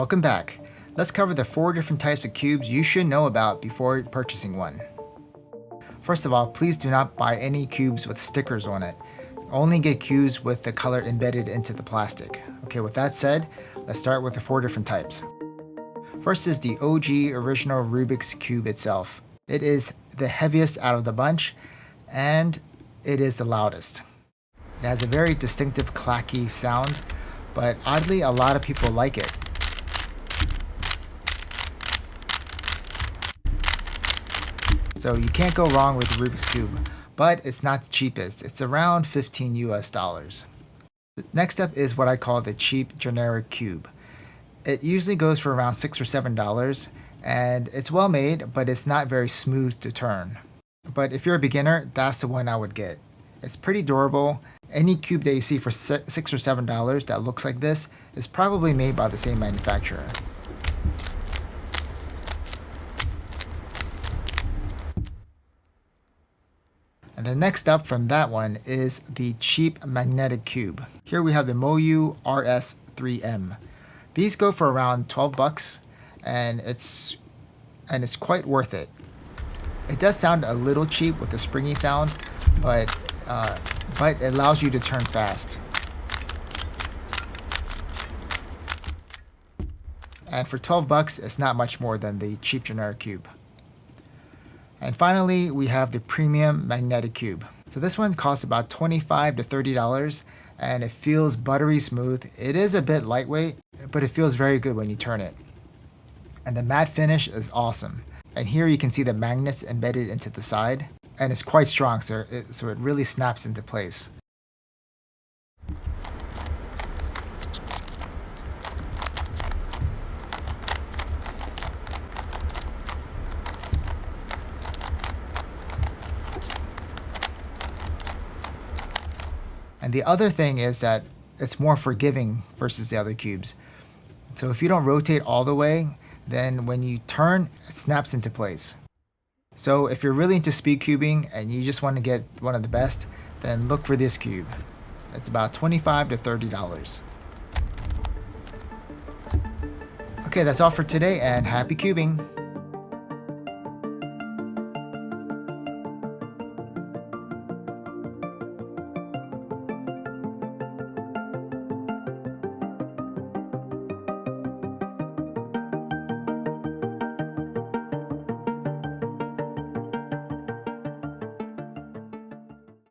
Welcome back. Let's cover the 4 different types of cubes you should know about before purchasing one. First of all, please do not buy any cubes with stickers on it. Only get cubes with the color embedded into the plastic. Okay, with that said, let's start with the 4 different types. First is the OG original Rubik's Cube itself. It is the heaviest out of the bunch, and it is the loudest. It has a very distinctive clacky sound, but oddly, a lot of people like it. So you can't go wrong with the Rubik's Cube, but it's not the cheapest. It's around $15 US. Next up is what I call the cheap generic cube. It usually goes for around $6 or $7, and it's well made, but it's not very smooth to turn. But if you're a beginner, that's the one I would get. It's pretty durable. Any cube that you see for $6 or $7 that looks like this is probably made by the same manufacturer. And the next up from that one is the cheap magnetic cube. Here we have the MoYo RS3M. These go for around 12 bucks, and it's quite worth it. It does sound a little cheap with the springy sound, but it allows you to turn fast. And for 12 bucks, it's not much more than the cheap generic cube. And finally, we have the premium magnetic cube. So this one costs about $25 to $30, and it feels buttery smooth. It is a bit lightweight, but it feels very good when you turn it. And the matte finish is awesome. And here you can see the magnets embedded into the side, and it's quite strong, so it really snaps into place. And the other thing is that it's more forgiving versus the other cubes. So if you don't rotate all the way, then when you turn, it snaps into place. So if you're really into speed cubing and you just want to get one of the best, then look for this cube. It's about $25 to $30. Okay, that's all for today, and happy cubing!